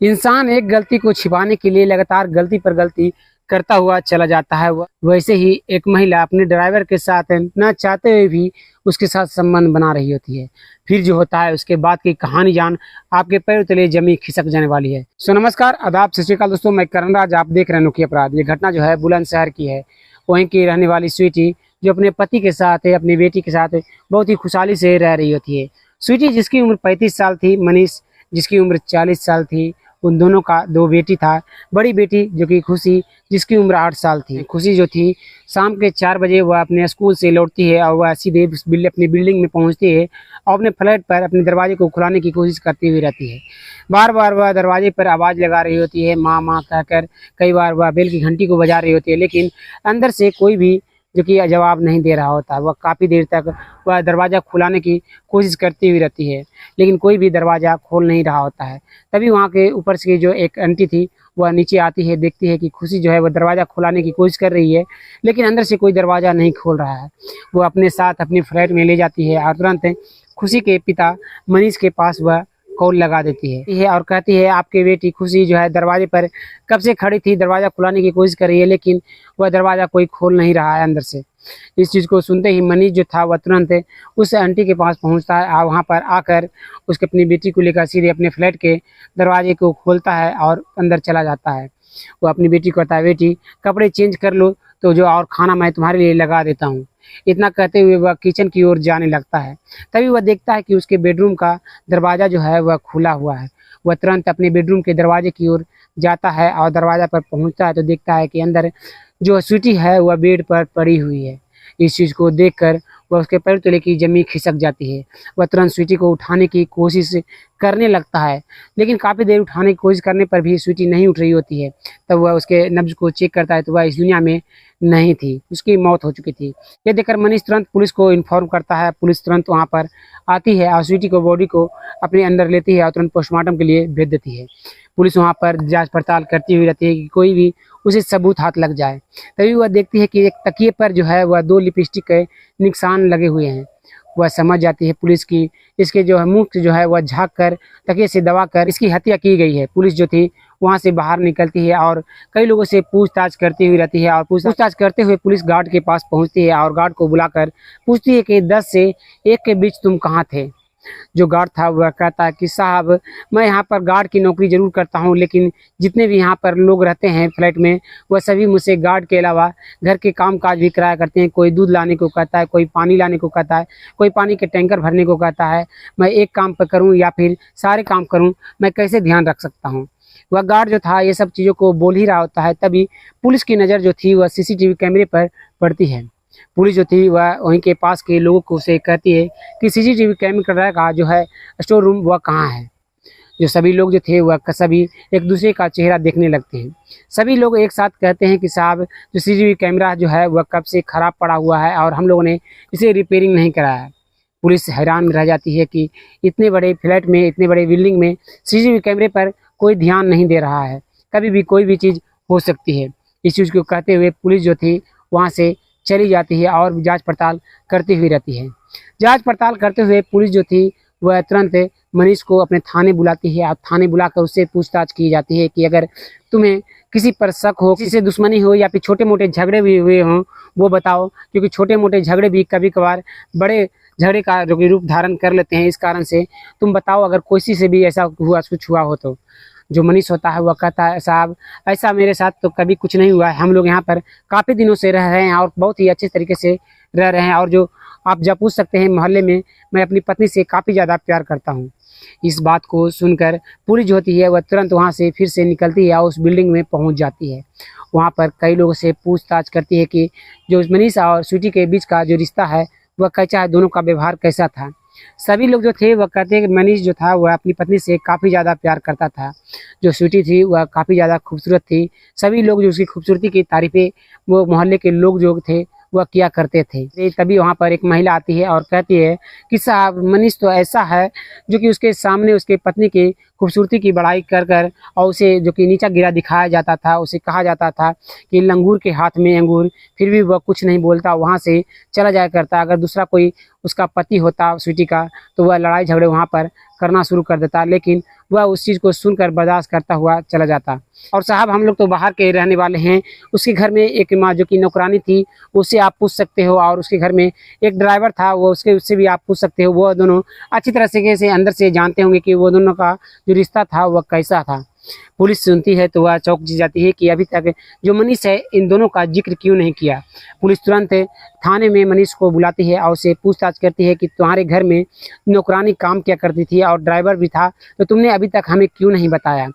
इंसान एक गलती को छिपाने के लिए लगातार गलती पर गलती करता हुआ चला जाता है। वैसे ही एक महिला अपने ड्राइवर के साथ न चाहते हुए भी उसके साथ संबंध बना रही होती है। फिर जो होता है उसके बाद की कहानी जान आपके पैर तले जमी खिसक जाने वाली है। सो नमस्कार, आदाब, सत श्री अकाल दोस्तों, मैं करण राज, आप देख रहे हैं अनोखी अपराध। ये घटना जो है बुलंदशहर की है। वहीं की रहने वाली स्वीटी जो अपने पति के साथ है, अपनी बेटी के साथ बहुत ही खुशहाली से रह रही होती है। स्वीटी जिसकी उम्र 35 साल थी, मनीष जिसकी उम्र 40 साल थी, उन दोनों का 2 बेटी था। बड़ी बेटी जो कि खुशी जिसकी उम्र 8 साल थी। खुशी जो थी शाम के 4 बजे वह अपने स्कूल से लौटती है और वह सीधे अपनी बिल्डिंग में पहुंचती है और अपने फ्लैट पर अपने दरवाजे को खुलाने की कोशिश करती हुई रहती है। बार बार वह दरवाजे पर आवाज़ लगा रही होती है, माँ माँ कहकर। कई बार वह बेल की घंटी को बजा रही होती है, लेकिन अंदर से कोई भी जो कि जवाब नहीं दे रहा होता। वह काफ़ी देर तक वह दरवाज़ा खुलाने की कोशिश करती हुई रहती है, लेकिन कोई भी दरवाज़ा खोल नहीं रहा होता है। तभी वहाँ के ऊपर से जो एक आंटी थी वह नीचे आती है, देखती है कि खुशी जो है वह दरवाज़ा खुलाने की कोशिश कर रही है, लेकिन अंदर से कोई दरवाज़ा नहीं खोल रहा है। वो अपने साथ अपनी फ्लैट में ले जाती है और तुरंत खुशी के पिता मनीष के पास वह कॉल लगा देती है और कहती है, आपकी बेटी खुशी जो है दरवाजे पर कब से खड़ी थी, दरवाज़ा खुलाने की कोशिश कर रही है, लेकिन वह दरवाज़ा कोई खोल नहीं रहा है अंदर से। इस चीज़ को सुनते ही मनीष जो था वह तुरंत उस आंटी के पास पहुंचता है और वहां पर आकर उसके अपनी बेटी को लेकर सीधे अपने फ्लैट के दरवाजे को खोलता है और अंदर चला जाता है। वो अपनी बेटी को कहता है, बेटी कपड़े चेंज कर लो तो जो और खाना मैं तुम्हारे लिए लगा देता हूँ। इतना कहते हुए वह किचन की ओर जाने लगता है। तभी वह देखता है कि उसके बेडरूम का दरवाज़ा जो है वह खुला हुआ है। वह तुरंत अपने बेडरूम के दरवाजे की ओर जाता है और दरवाज़ा पर पहुंचता है तो देखता है कि अंदर जो स्वीटी है वह बेड पर पड़ी हुई है। इस चीज़ को देखकर वह उसके पैर तले की जमीन खिसक जाती है। वह तुरंत स्वीटी को उठाने की कोशिश करने लगता है, लेकिन काफ़ी देर उठाने की कोशिश करने पर भी स्वीटी नहीं उठ रही होती है। तब वह उसके नब्ज को चेक करता है तो वह इस दुनिया में नहीं थी, उसकी मौत हो चुकी थी। यह देखकर मनीष तुरंत पुलिस को इन्फॉर्म करता है। पुलिस तुरंत वहाँ पर आती है और स्वीटी को बॉडी को अपने अंदर लेती है और तुरंत पोस्टमार्टम के लिए भेज देती है। पुलिस वहाँ पर जांच पड़ताल करती हुई रहती है कि कोई भी उसे सबूत हाथ लग जाए। तभी वह देखती है कि एक तकिए पर जो है वह 2 लिपस्टिक के निशान लगे हुए हैं। वह समझ जाती है पुलिस की इसके जो है मुंह से जो है वह झाँक कर तकिए से दबा कर इसकी हत्या की गई है। पुलिस जो थी वहाँ से बाहर निकलती है और कई लोगों से पूछताछ करती हुई रहती है और पूछताछ करते हुए पुलिस गार्ड के पास पहुँचती है और गार्ड को बुलाकर पूछती है कि 10 से 1 के बीच तुम कहाँ थे। जो गार्ड था वह कहता है कि साहब, मैं यहाँ पर गार्ड की नौकरी जरूर करता हूँ, लेकिन जितने भी यहाँ पर लोग रहते हैं फ्लैट में वह सभी मुझसे गार्ड के अलावा घर के काम काज भी कराया करते हैं। कोई दूध लाने को कहता है, कोई पानी लाने को कहता है, कोई पानी के टैंकर भरने को कहता है। मैं एक काम पर करूँ या फिर सारे काम करूँ, मैं कैसे ध्यान रख सकता हूँ। वह गार्ड जो था ये सब चीज़ों को बोल ही रहा होता है। तभी पुलिस की नज़र जो थी वह CCTV कैमरे पर पड़ती है। पुलिस जो थी वह वहीं के पास के लोगों को से कहती है कि CCTV कैमरा का जो है स्टोर रूम वह कहाँ है। जो सभी लोग जो थे वह सभी एक दूसरे का चेहरा देखने लगते हैं। सभी लोग एक साथ कहते हैं कि साहब, जो CCTV कैमरा जो है वह कब से ख़राब पड़ा हुआ है और हम लोगों ने इसे रिपेयरिंग नहीं कराया है। पुलिस हैरान रह जाती है कि इतने बड़े फ्लैट में, इतने बड़े बिल्डिंग में CCTV कैमरे पर कोई ध्यान नहीं दे रहा है। कभी भी कोई भी चीज़ हो सकती है। इस चीज़ को कहते हुए पुलिस जो थी वहाँ से चली जाती है और जांच पड़ताल करती हुई रहती है। जांच पड़ताल करते हुए पुलिस जो थी वह तुरंत मनीष को अपने थाने बुलाती है और थाने बुलाकर उससे पूछताछ की जाती है कि अगर तुम्हें किसी पर शक हो, किसी से दुश्मनी हो या फिर छोटे मोटे झगड़े भी हुए हों वो बताओ, क्योंकि छोटे मोटे झगड़े भी कभी कभार बड़े झगड़े का जो कि रूप धारण कर लेते हैं। इस कारण से तुम बताओ अगर किसी से भी ऐसा हुआ, कुछ हुआ हो तो। जो मनीष होता है वह कहता है, साहब ऐसा मेरे साथ तो कभी कुछ नहीं हुआ है। हम लोग यहाँ पर काफ़ी दिनों से रह रहे हैं और बहुत ही अच्छे तरीके से रह रहे हैं, और जो आप जब पूछ सकते हैं मोहल्ले में मैं अपनी पत्नी से काफ़ी ज़्यादा प्यार करता हूँ। इस बात को सुनकर पुलिस जो होती है वह तुरंत वहाँ से फिर से निकलती है और उस बिल्डिंग में पहुँच जाती है। वहाँ पर कई लोगों से पूछताछ करती है कि जो मनीष और स्वीटी के बीच का जो रिश्ता है वह कैसा है, दोनों का व्यवहार कैसा था। सभी लोग जो थे वह कहते हैं कि मनीष जो था वह अपनी पत्नी से काफ़ी ज़्यादा प्यार करता था। जो स्वीटी थी वह काफ़ी ज़्यादा खूबसूरत थी। सभी लोग जो उसकी खूबसूरती की तारीफ़ें वो मोहल्ले के लोग जो थे वह किया करते थे। तभी वहाँ पर एक महिला आती है और कहती है कि साहब, मनीष तो ऐसा है जो कि उसके सामने उसके पत्नी की खूबसूरती की बड़ाई कर कर और उसे जो कि नीचा गिरा दिखाया जाता था। उसे कहा जाता था कि लंगूर के हाथ में अंगूर, फिर भी वह कुछ नहीं बोलता, वहाँ से चला जाया करता। अगर दूसरा कोई उसका पति होता स्वीटी का, तो वह लड़ाई झगड़े वहाँ पर करना शुरू कर देता, लेकिन वह उस चीज़ को सुनकर बर्दाश्त करता हुआ चला जाता। और साहब हम लोग तो बाहर के रहने वाले हैं, उसके घर में एक माँ जो कि नौकरानी थी, उससे आप पूछ सकते हो, और उसके घर में एक ड्राइवर था, वो उससे भी आप पूछ सकते हो। वो दोनों अच्छी तरह से अंदर से जानते होंगे कि वो दोनों का जो रिश्ता था वह कैसा था। पुलिस सुनती है तो वह चौंक जाती है कि अभी तक जो मनीष है इन दोनों का जिक्र क्यों नहीं किया। पुलिस तुरंत थाने में मनीष को बुलाती है और उसे पूछताछ करती है कि तुम्हारे घर में नौकरानी काम क्या करती थी और ड्राइवर भी था, तो तुमने अभी तक हमें क्यों नहीं बताया।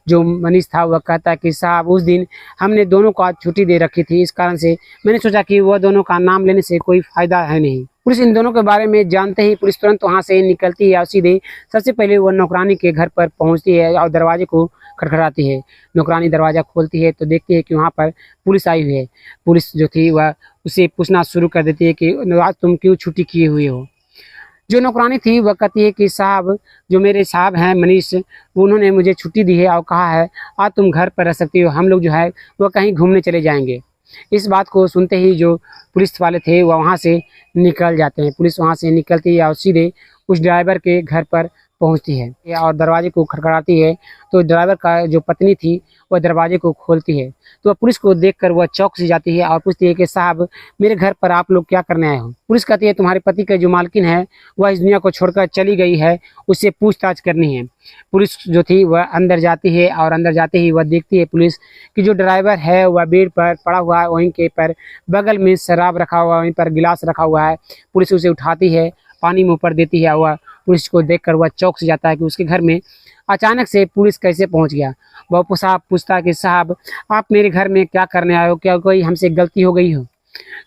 जो मनीष था वह कहता है कि साहब उस दिन हमने दोनों को आज छुट्टी दे रखी थी, इस कारण से मैंने सोचा कि वह दोनों का नाम लेने से कोई फायदा है नहीं। पुलिस इन दोनों के बारे में जानते ही पुलिस तुरंत वहां से निकलती है और सीधे सबसे पहले वह नौकरानी के घर पर पहुंचती है और दरवाजे को खटखटाती है। नौकरानी दरवाजा खोलती है तो देखती है कि वहाँ पर पुलिस आई हुई है। पुलिस जो थी वह उसे पूछना शुरू कर देती है कि आज तुम क्यों छुट्टी किए हुए हो। जो नौकरानी थी वह कहती है कि साहब जो मेरे साहब हैं मनीष, उन्होंने मुझे छुट्टी दी है और कहा है आज तुम घर पर रह सकती हो, हम लोग जो है वह कहीं घूमने चले जाएंगे। इस बात को सुनते ही जो पुलिस वाले थे वह वहाँ से निकल जाते हैं। पुलिस वहाँ से निकलती है और सीधे उस ड्राइवर के घर पर पहुँचती है और दरवाजे को खटखटाती है। तो ड्राइवर का जो पत्नी थी वह दरवाजे को खोलती है, तो वह पुलिस को देखकर वह चौंक सी जाती है और पूछती है कि साहब मेरे घर पर आप लोग क्या करने आए हो। पुलिस कहती है तुम्हारे पति के जो मालकिन है वह इस दुनिया को छोड़कर चली गई है, उससे पूछताछ करनी है। पुलिस जो थी वह अंदर जाती है और अंदर जाते ही वह देखती है पुलिस कि जो ड्राइवर है वह बेड पर पड़ा हुआ है, वहीं के पर बगल में शराब रखा हुआ है, वहीं पर गिलास रखा हुआ है। पुलिस उसे उठाती है, पानी मुँह पर देती है। वह पुलिस को देखकर वह चौंक से जाता है कि उसके घर में अचानक से पुलिस कैसे पहुंच गया। वह साहब पूछता कि साहब आप मेरे घर में क्या करने आए हो, क्या कोई हमसे गलती हो गई हो।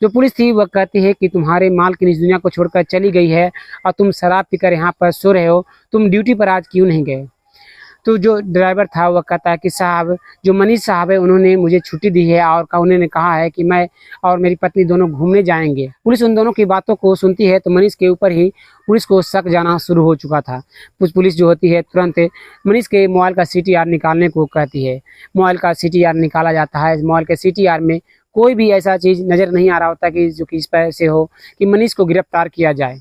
जो पुलिस थी वह कहती है कि तुम्हारे मालकिन इस दुनिया को छोड़कर चली गई है और तुम शराब पीकर यहाँ पर सो रहे हो, तुम ड्यूटी पर आज क्यों नहीं गए। तो जो ड्राइवर था वह कहता है कि साहब जो मनीष साहब है उन्होंने मुझे छुट्टी दी है और उन्होंने कहा है कि मैं और मेरी पत्नी दोनों घूमने जाएंगे। पुलिस उन दोनों की बातों को सुनती है तो मनीष के ऊपर ही पुलिस को शक जाना शुरू हो चुका था। पुलिस जो होती है तुरंत मनीष के मोबाइल का CTR निकालने को कहती है। मोबाइल का CTR निकाला जाता है। मोबाइल के CTR में कोई भी ऐसा चीज़ नज़र नहीं आ रहा होता कि जो कि इस पर से हो कि मनीष को गिरफ्तार किया जाए।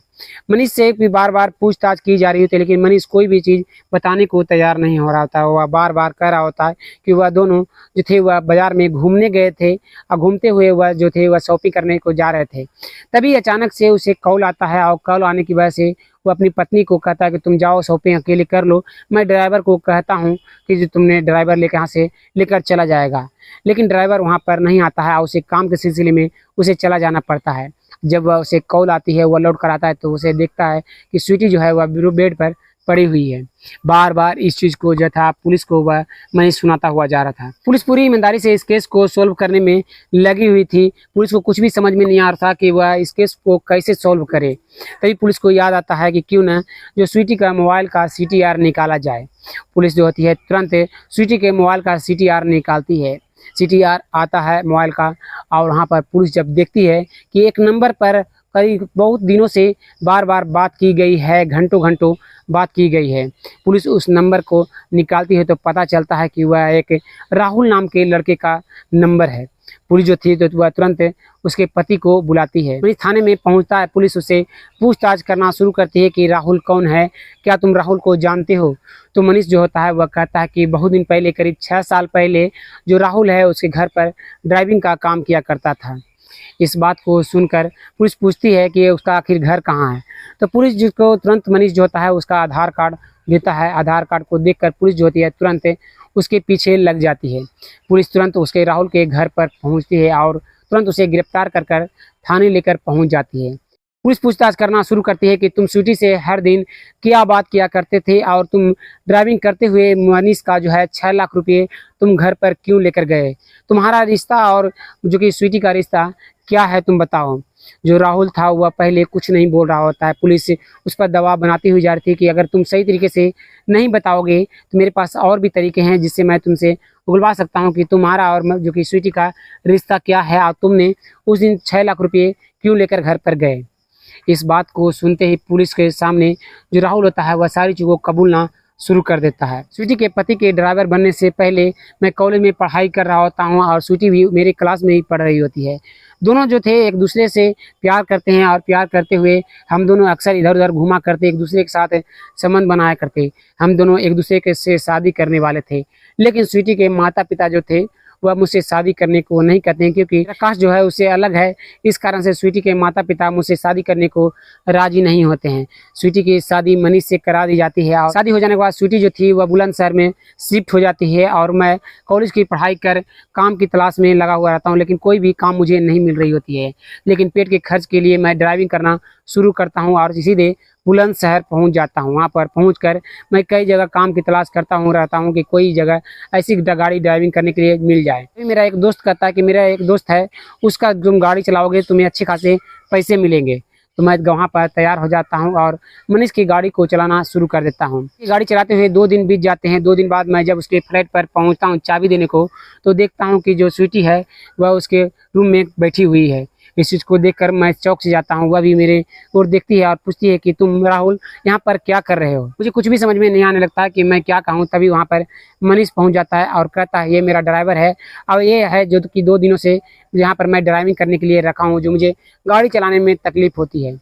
मनीष से भी बार बार पूछताछ की जा रही होती है, लेकिन मनीष कोई भी चीज़ बताने को तैयार नहीं हो रहा होता। वह बार बार कह रहा होता है कि वह दोनों जो थे वह बाजार में घूमने गए थे और घूमते हुए वह जो थे वह शॉपिंग करने को जा रहे थे। तभी अचानक से उसे कॉल आता है और कॉल आने की वजह से वो अपनी पत्नी को कहता है कि तुम जाओ शॉपिंग अकेले कर लो, मैं ड्राइवर को कहता हूँ कि जो तुमने ड्राइवर लेकर यहाँ से लेकर चला जाएगा। लेकिन ड्राइवर वहाँ पर नहीं आता है और उसे काम के सिलसिले में उसे चला जाना पड़ता है। जब वह उसे कॉल आती है वह लौट कर आता है तो उसे देखता है कि स्वीटी जो है वह बेड पर पड़ी हुई है। बार बार इस चीज़ को जो था पुलिस को वह मनीष सुनाता हुआ जा रहा था। पुलिस पूरी ईमानदारी से इस केस को सोल्व करने में लगी हुई थी। पुलिस को कुछ भी समझ में नहीं आ रहा था कि वह इस केस को कैसे सोल्व करे। तभी पुलिस को याद आता है कि क्यों न जो स्वीटी का मोबाइल का CTR निकाला जाए। पुलिस जो होती है तुरंत स्वीटी के मोबाइल का CTR निकालती है। CTR आता है मोबाइल का और वहाँ पर पुलिस जब देखती है कि एक नंबर पर करीब बहुत दिनों से बार बार बात की गई है, घंटों घंटों बात की गई है। पुलिस उस नंबर को निकालती है तो पता चलता है कि वह एक राहुल नाम के लड़के का नंबर है। पुलिस जो थी तो वह तुरंत उसके पति को बुलाती है। पुलिस थाने में पहुंचता है। पुलिस उसे पूछताछ करना शुरू करती है कि राहुल कौन है, क्या तुम राहुल को जानते हो। तो मनीष जो होता है वह कहता है कि बहुत दिन पहले करीब 6 साल पहले जो राहुल है उसके घर पर ड्राइविंग का काम किया करता था। इस बात को सुनकर पुलिस पूछती है कि उसका आखिर घर कहाँ है। तो पुलिस जिसको तुरंत मनीष जो होता है उसका आधार कार्ड देता है। आधार कार्ड को देखकर पुलिस जो होती है तुरंत उसके पीछे लग जाती है। पुलिस तुरंत उसके राहुल के घर पर पहुंचती है और तुरंत उसे गिरफ्तार कर थाने लेकर पहुंच जाती है। पुलिस पूछताछ करना शुरू करती है कि तुम स्वीटी से हर दिन क्या बात किया करते थे और तुम ड्राइविंग करते हुए मनीष का जो है 6 लाख रुपये तुम घर पर क्यों लेकर गए। तुम्हारा रिश्ता और जो कि स्वीटी का रिश्ता क्या है तुम बताओ। जो राहुल था वह पहले कुछ नहीं बोल रहा होता है। पुलिस उस पर दबाव बनाती हुई जा रही थी कि अगर तुम सही तरीके से नहीं बताओगे तो मेरे पास और भी तरीके हैं जिससे मैं तुमसे उगलवा सकता हूं कि तुम्हारा और जो कि स्वीटी का रिश्ता क्या है और तुमने उस दिन 6 लाख रुपये क्यों लेकर घर पर गए। इस बात को सुनते ही पुलिस के सामने जो राहुल होता है वह सारी चीज़ों को कबूलना शुरू कर देता है। स्वीटी के पति के ड्राइवर बनने से पहले मैं कॉलेज में पढ़ाई कर रहा होता हूँ और स्वीटी भी मेरे क्लास में ही पढ़ रही होती है। दोनों जो थे एक दूसरे से प्यार करते हैं और प्यार करते हुए हम दोनों अक्सर इधर उधर घूमा करते, एक दूसरे के साथ संबंध बनाया करते। हम दोनों एक दूसरे के से शादी करने वाले थे, लेकिन स्वीटी के माता पिता जो थे वह मुझसे शादी करने को नहीं कहते हैं, क्योंकि कास्ट जो है उससे अलग है। इस कारण से स्वीटी के माता पिता मुझसे शादी करने को राजी नहीं होते हैं। स्वीटी की शादी मनीष से करा दी जाती है और शादी हो जाने के बाद स्वीटी जो थी वह बुलंदशहर में शिफ्ट हो जाती है और मैं कॉलेज की पढ़ाई कर काम की तलाश में लगा हुआ रहता हूँ, लेकिन कोई भी काम मुझे नहीं मिल रही होती है। लेकिन पेट के खर्च के लिए मैं ड्राइविंग करना शुरू करता हूँ और सीधे बुलंदशहर पहुंच जाता हूं। वहां पर पहुंचकर मैं कई जगह काम की तलाश करता हूं, रहता हूं कि कोई जगह ऐसी गाड़ी ड्राइविंग करने के लिए मिल जाए। मेरा एक दोस्त कहता है कि मेरा एक दोस्त है, उसका तुम गाड़ी चलाओगे तुम्हें अच्छे खासे पैसे मिलेंगे। तो मैं वहाँ पर तैयार हो जाता हूँ और मनीष की गाड़ी को चलाना शुरू कर देता हूँ। गाड़ी चलाते हुए 2 दिन बीत जाते हैं। 2 दिन बाद मैं जब उसके फ्लैट पर पहुँचता हूँ चाबी देने को, तो देखता हूँ कि जो स्वीटी है वह उसके रूम में बैठी हुई है। इस चीज़ को देखकर मैं चौंक से जाता हूँ। वह भी मेरे ओर देखती है और पूछती है कि तुम राहुल यहाँ पर क्या कर रहे हो। मुझे कुछ भी समझ में नहीं आने लगता कि मैं क्या कहूँ। तभी वहाँ पर मनीष पहुँच जाता है और कहता है ये मेरा ड्राइवर है और ये है जो कि 2 दिनों से यहाँ पर मैं ड्राइविंग करने के लिए रखा हूँ, जो मुझे गाड़ी चलाने में तकलीफ होती है।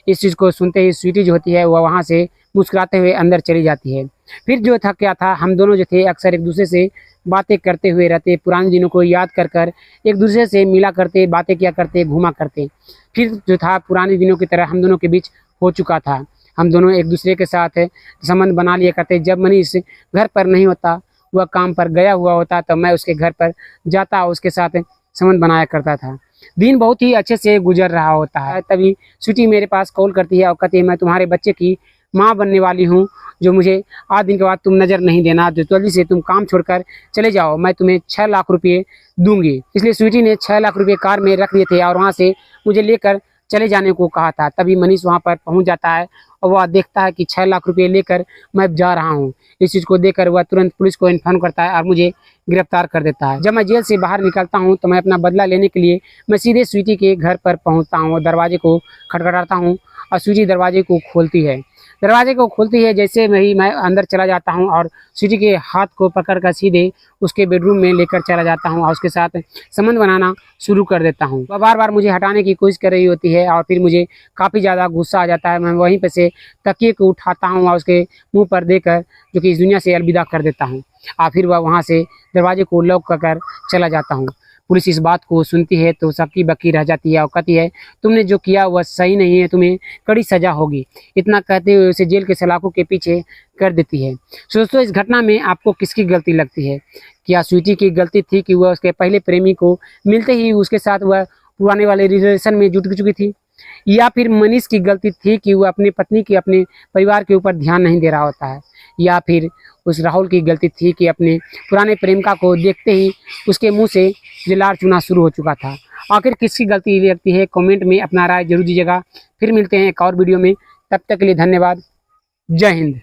इस चीज़ को सुनते ही स्वीटी जो होती है वह वहाँ से मुस्कुराते हुए अंदर चली जाती है। फिर जो था क्या था, हम दोनों जो थे अक्सर एक दूसरे से बातें करते हुए रहते, पुराने दिनों को याद कर कर एक दूसरे से मिला करते, बातें किया करते, घूमा करते। फिर जो था पुराने दिनों की तरह हम दोनों के बीच हो चुका था। हम दोनों एक दूसरे के साथ संबंध बना लिया करते। जब मनीष घर पर नहीं होता, वह काम पर गया हुआ होता, तो मैं उसके घर पर जाता, उसके साथ संबंध बनाया करता था। दिन बहुत ही अच्छे से गुजर रहा होता है। तभी स्वीटी मेरे पास कॉल करती है और कहती है मैं तुम्हारे बच्चे की माँ बनने वाली हूँ, जो मुझे 8 दिन के बाद तुम नज़र नहीं देना, जो जल्दी से तुम काम छोड़कर चले जाओ, मैं तुम्हें 6 लाख रुपये दूंगी। इसलिए स्वीटी ने 6 लाख रुपये कार में रख दिए थे और वहाँ से मुझे लेकर चले जाने को कहा था। तभी मनीष वहाँ पर पहुँच जाता है और वह देखता है कि 6 लाख रुपये लेकर मैं जा रहा हूँ। इस चीज़ को देखकर वह तुरंत पुलिस को इन्फॉर्म करता है और मुझे गिरफ्तार कर देता है। जब मैं जेल से बाहर निकलता हूँ तो मैं अपना बदला लेने के लिए मैं सीधे स्वीटी के घर पर पहुँचता हूँ और दरवाजे को खटखटाता हूँ और स्वीटी दरवाजे को खोलती है। दरवाजे को खोलती है जैसे मैं अंदर चला जाता हूँ और स्वीटी के हाथ को पकड़कर सीधे उसके बेडरूम में लेकर चला जाता हूँ और उसके साथ संबंध बनाना शुरू कर देता हूँ। वह बार बार मुझे हटाने की कोशिश कर रही होती है और फिर मुझे काफ़ी ज़्यादा गुस्सा आ जाता है। मैं वहीं पर से तकिए को उठाता हूँ और उसके मुंह पर देकर जो कि इस दुनिया से अलविदा कर देता हूँ और फिर वह वहाँ से दरवाजे को लॉक कर चला जाता हूँ। पुलिस इस बात को सुनती है तो सबकी बक्की रह जाती है और कहती है तुमने जो किया वह सही नहीं है, तुम्हें कड़ी सजा होगी। इतना कहते हुए उसे जेल के सलाखों के पीछे कर देती है। दोस्तों, इस घटना में आपको किसकी गलती लगती है? क्या स्वीटी की गलती थी कि वह उसके पहले प्रेमी को मिलते ही उसके साथ वह पुराने वाले रिलेशन में जुट चुकी थी, या फिर मनीष की गलती थी कि वह अपनी पत्नी की अपने परिवार के ऊपर ध्यान नहीं दे रहा होता है, या फिर उस राहुल की गलती थी कि अपने पुराने प्रेमिका को देखते ही उसके मुंह से जलार चूना शुरू हो चुका था। आखिर किसकी गलती लगती है? कमेंट में अपना राय जरूर दीजिएगा। फिर मिलते हैं एक और वीडियो में, तब तक के लिए धन्यवाद। जय हिंद।